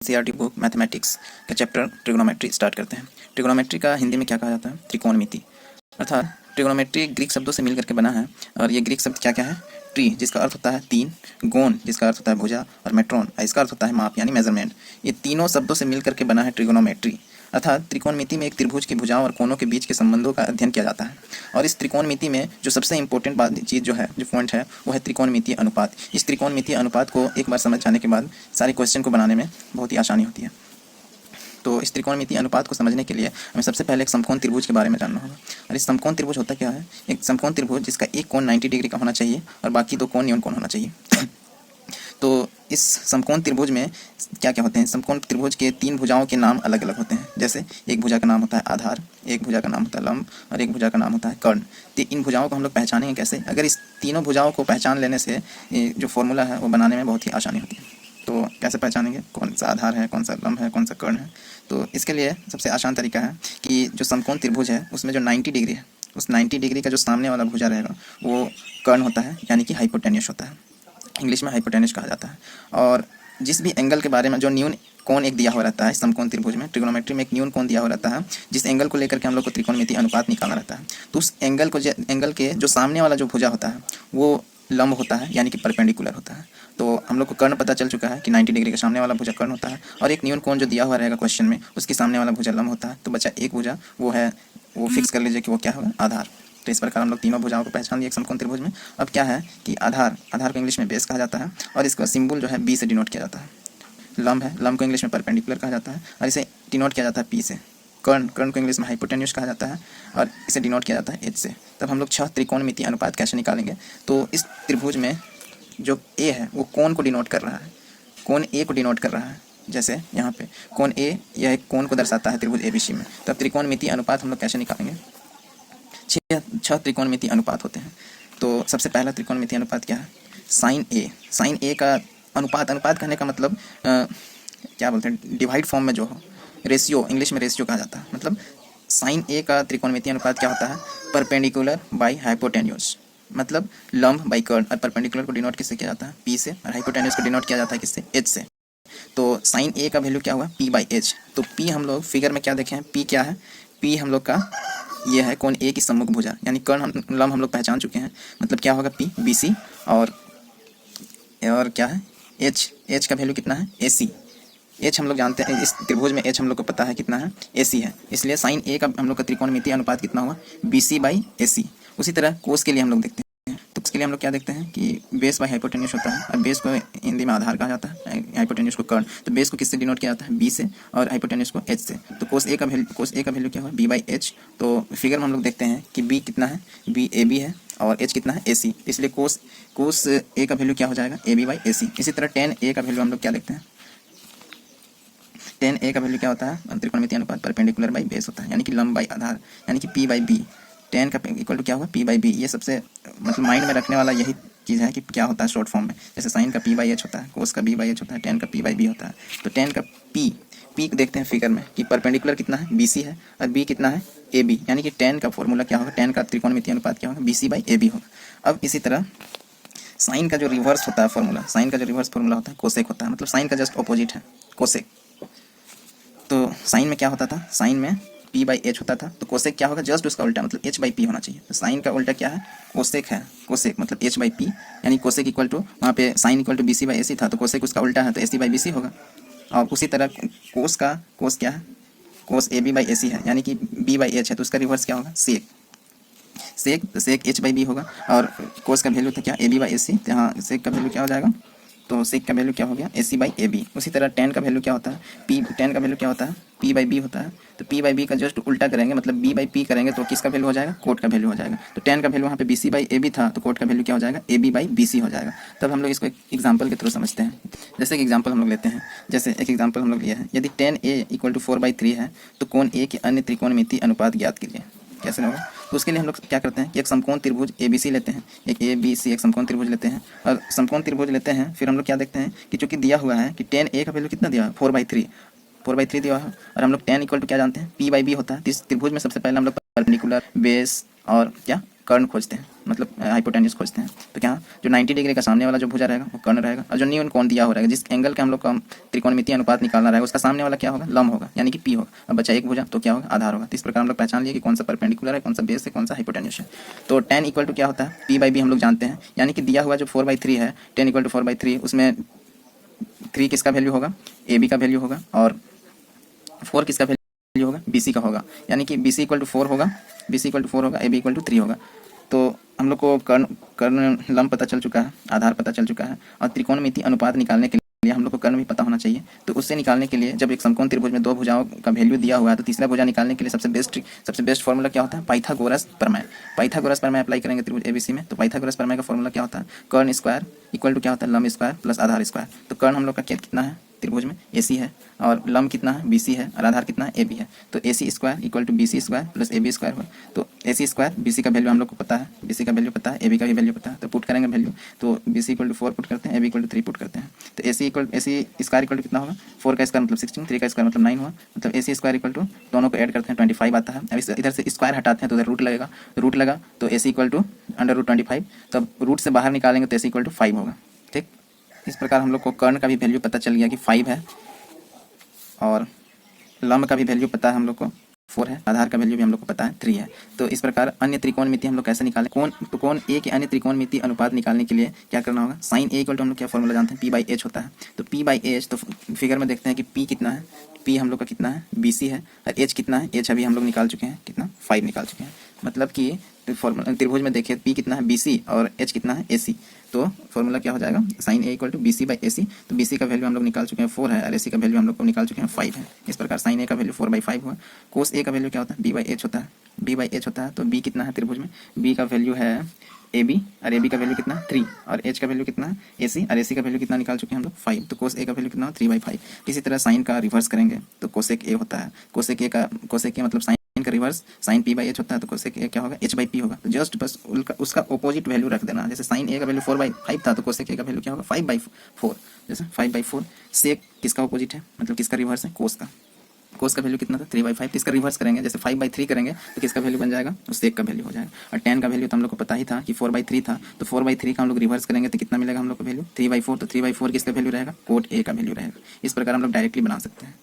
NCERT book mathematics का chapter trigonometry start करते हैं। ट्रिग्नोमेट्री का हिंदी में क्या कहा जाता है? त्रिकोणमिति। अर्थात ट्रिग्नोमेट्री ग्रीक शब्दों से मिल करके बना है और ये ग्रीक शब्द क्या क्या है? ट्री जिसका अर्थ होता है तीन, गोन जिसका अर्थ होता है भुजा और मेट्रोन इसका अर्थ होता है माप यानी मेजरमेंट। ये तीनों शब्दों से मिल करके बना है ट्रिग्नोमेट्री। अर्थात त्रिकोणमिति में एक त्रिभुज की भुजाओं और कोनों के बीच के संबंधों का अध्ययन किया जाता है। और इस त्रिकोणमिति में जो सबसे इंपॉर्टेंट बात चीज़ जो है, जो पॉइंट है, वो है त्रिकोणमितीय अनुपात। इस त्रिकोणमितीय अनुपात को एक बार समझ जाने के बाद सारे क्वेश्चन को बनाने में बहुत ही आसानी होती है। तो इस त्रिकोणमितीय अनुपात को समझने के लिए हमें सबसे पहले एक समकोण त्रिभुज के बारे में जानना होगा। और इस समकोण त्रिभुज होता क्या है? एक समकोण त्रिभुज जिसका एक कोण 90 डिग्री का होना चाहिए और बाकी दो कोण न्यून कोण होना चाहिए। तो इस समकोण त्रिभुज में क्या क्या होते हैं? समकोण त्रिभुज के तीन भुजाओं के नाम अलग अलग होते हैं। जैसे एक भुजा का नाम होता है आधार, एक भुजा का नाम होता है लंब और एक भुजा का नाम होता है कर्ण। तो इन भुजाओं को हम लोग पहचानेंगे कैसे? अगर इस तीनों भुजाओं को पहचान लेने से जो फॉर्मूला है वो बनाने में बहुत ही आसानी होती है। तो कैसे पहचानेंगे कौन सा आधार है, कौन सा लंब है, कौन सा कर्ण है? तो इसके लिए सबसे आसान तरीका है कि जो समकोण त्रिभुज है उसमें जो 90 डिग्री है, उस 90 डिग्री का जो सामने वाला भुजा रहेगा वो कर्ण होता है, यानी कि हाइपोटेन्यूस होता है। इंग्लिश में हाइपोटेन्यूस कहा जाता है। और जिस भी एंगल के बारे में जो न्यून कोण एक दिया हुआ रहता है समकोण त्रिभुज में, ट्रिग्नोमेट्री में एक न्यून कोण दिया हुआ रहता है जिस एंगल को लेकर के हम लोग को त्रिकोणमितीय अनुपात निकालना रहता है। तो उस एंगल के जो सामने वाला जो भुजा होता है वो लंब होता है, यानी कि परपेंडिकुलर होता है। तो हम लोग को कर्ण पता चल चुका है कि 90 डिग्री के सामने वाला भुजा कर्ण होता है और एक न्यून कोण जो दिया हुआ रहेगा क्वेश्चन में उसके सामने वाला भुजा लंब होता है। तो बचा एक भुजा, वो फिक्स कर लीजिए कि वो क्या होगा? आधार। तो इस प्रकार हम लोग तीनों भुजाओं को पहचान लिया एक समकोण त्रिभुज में। अब क्या है कि आधार को इंग्लिश में बेस कहा जाता है और इसका सिंबल जो है बी से डिनोट किया जाता है। लंब है, लंब को इंग्लिश में परपेंडिकुलर कहा जाता है और इसे डिनोट किया जाता है पी से। कर्ण को इंग्लिश में हाइपोटेन्यूस कहा जाता है और इसे डिनोट किया जाता है एच से। तब हम लोग 6 त्रिकोणमितीय अनुपात कैसे निकालेंगे? तो इस त्रिभुज में जो ए है वो कोण को डिनोट कर रहा है, कोण ए को डिनोट कर रहा है। जैसे यहाँ पे कोण ए यह एक कोण को दर्शाता है त्रिभुज एबीसी में। तब त्रिकोणमितीय अनुपात हम लोग कैसे निकालेंगे? 6 त्रिकोणमितीय अनुपात होते हैं। तो सबसे पहला त्रिकोणमितीय अनुपात क्या है? साइन ए। साइन ए का अनुपात कहने का मतलब क्या बोलते हैं? डिवाइड फॉर्म में जो हो, रेशियो, इंग्लिश में रेशियो कहा जाता है। मतलब साइन ए का त्रिकोणमितीय अनुपात क्या होता है? Perpendicular by hypotenuse. मतलब लंब बाई कर्ण। और परपेंडिकुलर को डिनोट किससे किया जाता है? पी से। और हाइपोटेन्यूस को डिनोट किया जाता है किससे? एच से। तो साइन ए का वैल्यू क्या हुआ? P by H. तो पी हम लोग फिगर में क्या देखे हैं? पी क्या है? पी हम लोग का ये है कोण ए की सम्मुख भुजा, यानी कर्ण लंब हम लोग पहचान चुके हैं। मतलब क्या होगा? P B C. और क्या है? एच का वैल्यू कितना है? ए सी। एच हम लोग जानते हैं, इस त्रिभुज में एच हम लोग को पता है कितना है? ए सी है। इसलिए साइन ए का हम लोग का त्रिकोणमितीय अनुपात कितना हुआ? बी सी बाई ए सी। उसी तरह कोस के लिए हम लोग देखते हैं। तो उसके लिए हम लोग क्या देखते हैं कि बेस बाई हाइपोटेन्यूस होता है और बेस को हिंदी में आधार कहा जाता है, हाइपोटेन्यूस को कर्ण। तो बेस को किससे डिनोट किया जाता है? बी से और हाइपोटेन्यूस को एच से। तो कोस ए का वैल्यू क्या हुआ? B by H. तो फिगर में हम लोग देखते हैं कि बी कितना है? बी ए बी है और एच कितना है? ए सी। इसलिए कोस ए का वैल्यू क्या हो जाएगा? ए बी बाई ए सी। इसी तरह टेन ए का वैल्यू हम लोग क्या देखते हैं? टेन ए का वैल्यू क्या होता है? त्रिकोणमितीय अनुपात परपेंडिकुलर बाई बेस होता है, यानी कि लंब बाई आधार, यानी कि पी बाई बी। टेन का इक्वल टू क्या हुआ? P by B. ये सबसे मतलब माइंड में रखने वाला यही चीज़ है कि क्या होता है शॉर्ट फॉर्म में। जैसे साइन का पी बाई एच होता है, कोस का बी बाई एच होता है, टेन का पी बाई बी होता है। तो टेन का पी देखते हैं फिगर में कि परपेंडिकुलर कितना है? बी सी है और बी कितना है? A B. यानी कि टेन का फॉर्मूला क्या होगा? टेन का त्रिकोणमितीय अनुपात क्या होगा? B C by A B होगा। अब इसी तरह साइन का जो रिवर्स होता है फॉर्मूला, साइन का जो रिवर्स फॉर्मूला होता है कोसेक होता है। मतलब साइन का जस्ट ऑपोजिट है कोसेक। तो साइन में क्या होता था? साइन में पी बाई एच होता था। तो कोसेक क्या होगा? जस्ट उसका उल्टा, मतलब एच बाई पी होना चाहिए। तो साइन का उल्टा क्या है? कोसेक है। कोसेक मतलब एच बाई पी, यानी कोसेक इक्वल टू, वहाँ पे sine equal to B C by A C था, तो कोसेक उसका उल्टा है तो ए सी बाई बी सी होगा। और उसी तरह कोस क्या है? कोस ए बी बाई ए सी है, यानी कि बी बाई एच है, तो उसका रिवर्स क्या होगा? सेक एच बाई बी होगा। और कोस का वैल्यू था क्या? ए बी बाई ए सी। यहाँ सेक का वैल्यू क्या हो जाएगा? तो सेक का वैल्यू क्या हो गया? ए सी बाई ए बी। उसी तरह टेन का वैल्यू क्या होता है? टेन का वैल्यू क्या होता है? पी बाई बी होता है। तो पी बाई बी का जस्ट उल्टा करेंगे, मतलब बी बाई पी करेंगे तो किसका वैल्यू हो जाएगा? कोट का वैल्यू हो जाएगा। तो टेन का वैल्यू वहाँ पे B C by A B था, तो कोट का वैल्यू क्या हो जाएगा? A B by B C हो जाएगा। तब हम लोग इसको एक एग्जाम्पल के थ्रू समझते हैं। जैसे एक एग्जाम्पल हम लोग लेते हैं। जैसे एक एग्जाम्पल हम लोग लिया है, यदि टेन ए इक्वल टू 4/3 है तो कोण ए के अन्य त्रिकोणमितीय अनुपात ज्ञात कीजिए। कैसे होगा? तो उसके लिए हम लोग क्या करते हैं कि एक समकोण त्रिभुज ए बी सी लेते हैं, एक ए बी सी एक समकोण त्रिभुज लेते हैं। और समकोण त्रिभुज लेते हैं, फिर हम लोग क्या देखते हैं कि चूंकि दिया हुआ है कि टेन ए का वैल्यू कितना दिया है? 4/3 दिया है। और हम लोग टेन इक्वल टू क्या जानते हैं? पी बाई बी होता है। इस त्रिभुज में सबसे पहले हम लोग परपेंडिकुलर, बेस और क्या कर्ण खोजते हैं, मतलब हाइपोटेन्यूज खोजते हैं। तो क्या जो 90 डिग्री का सामने वाला जो भुजा रहेगा वो कर्ण रहेगा, और जो न्यून कोण दिया हो रहेगा, जिस एंगल के हम लोग का त्रिकोणमितीय अनुपात निकालना रहेगा, उसका सामने वाला क्या होगा, लंब होगा, यानी कि पी होगा। अब बचा एक भुजा तो क्या होगा, आधार होगा। तो इस प्रकार हम लोग पहचान लिए कि कौन सा परपेंडिकुलर है, कौन सा बेस है, कौन सा हाइपोटेन्यूज है। तो tan इक्वल टू क्या होता है, पी बाई बी हम लोग जानते हैं, यानी कि दिया हुआ जो 4/3 है, tan इक्वल टू 4/3, उसमें 3 किसका वैल्यू होगा, ए बी का वैल्यू होगा, और 4 किसका वैल्यू होगा, बी सी का होगा, यानी कि बी सी इक्वल टू 4 होगा, बी सी इक्वल टू 4 होगा, ए बी इक्वल टू 3 होगा। तो हम लोग को कर्ण लंब पता चल चुका है, आधार पता चल चुका है, और त्रिकोणमिति अनुपात निकालने के लिए हम लोग को कर्ण भी पता होना चाहिए। तो उससे निकालने के लिए जब एक समकोण त्रिभुज में दो भुजाओं का वैल्यू दिया हुआ है, तो तीसरा भुजा निकालने के लिए सबसे बेस्ट फॉर्मूला क्या होता है, पाइथागोरस प्रमेय। पाइथागोरस प्रमेय अप्लाई करेंगे त्रिभुज एबीसी में, तो पाइथागोरस प्रमेय का फॉर्मूला क्या होता है, कर्ण स्क्वायर इक्वल टू क्या होता है, लंब स्क्वायर प्लस आधार स्क्वायर। तो कर्ण हम लोग का कितना है त्रिभुज में, एसी है, और लंब कितना है, बीसी है, और आधार कितना है, एबी है। तो A C square equal to B C square plus A B square हुआ। तो एसी स्क्वायर, बीसी का वैल्यू हम लोग को पता है, बीसी का वैल्यू पता है, एबी का भी वैल्यू पता है, तो पुट करेंगे वैल्यू। तो बीसी इक्वल टू 4 पुट करते हैं, एबी इक्वल टू 3 पुट करते हैं। तो एसी स्क्वायर इक्वल टू कितना होगा, 4 का स्क्वायर मतलब 16, 3 का स्क्वायर मतलब 9 हुआ, मतलब एसी स्क्वायर इक्वल टू, दोनों को ऐड करते हैं 25 आता है। अब इधर से स्क्वायर हटाते हैं तो उधर रूट लगेगा, रूट लगा तो एसी इक्वल टू √25, तब रूट से बाहर निकालेंगे तो एसी इक्वल टू 5 होगा। ठीक, इस प्रकार हम लोग को कर्ण का भी वैल्यू पता चल गया कि 5 है, और लंब का भी वैल्यू पता है हम लोग को 4 है, आधार का वैल्यू भी हम लोग को पता है 3 है। तो इस प्रकार अन्य त्रिकोणमिति हम लोग कैसे निकालें, कोण ए के अन्य त्रिकोणमिति अनुपात निकालने के लिए क्या करना होगा, साइन ए इक्वल टू हम लोग क्या फॉर्मूला जानते हैं, पी बाई एच होता है। तो पी बाई एच, तो फिगर में देखते हैं कि पी कितना है, पी हम लोग का कितना है, बीसी है, और एच कितना है, एच अभी हम लोग निकाल चुके हैं, कितना 5 निकाल चुके हैं। मतलब कि फॉर्मूला त्रिभुज में देखिए पी कितना है, बीसी, और एच कितना है, एसी। तो फॉर्मूला क्या हो जाएगा, sine A equal to B C by A C. तो बीसी का वैल्यू हम लोग निकाल चुके हैं 4 है, और एसी का वैल्यू हम लोग को निकाल चुके हैं 5 है। इस प्रकार साइन ए का वैल्यू 4/5 हुआ। कोस ए का वैल्यू क्या होता है, बी बाई एच होता है, बी बाई एच होता है। तो बी कितना है त्रिभुज में, बी का वैल्यू है ए बी, और ए बी का वैल्यू कितना 3, और एच का वैल्यू कितना है एसी, और एसी का वैल्यू कितना निकाल चुके हैं हम लोग 5। तो कोस ए का वैल्यू कितना 3/5। इसी तरह साइन का रिवर्स करेंगे तो कोसेक ए होता है, कोसेक ए मतलब साइन का reverse sine P by H होता है, तो कोसेक ए क्या होगा, एच बाई पी होगा। तो जस्ट बस उसका ऑपोजिट वैल्यू रख देना, जैसे साइन ए का वैल्यू 4/5 था तो कोसेक ए का वैल्यू क्या होगा 5/4, जैसे 5/4। सेक किसका ऑपोजिट है, मतलब किसका रिवर्स है, कोस का। कोस का वैल्यू कितना था 3/5, तो इसका रिवर्स करेंगे, जैसे 5/3 करेंगे तो किसका वैल्यू बन जाएगा, तो सेक का वैल्यू हो जाएगा। और tan का वैल्यू तो हम लोग को पता ही था कि 4/3 था, तो 4/3 का हम लोग रिवर्स करेंगे तो कितना मिलेगा हम लोग को वैल्यू 3/4। तो 3/4 किसका वैल्यू रहेगा, कोट ए का वैल्यू रहेगा। इस प्रकार हम लोग डायरेक्टली बना सकते हैं।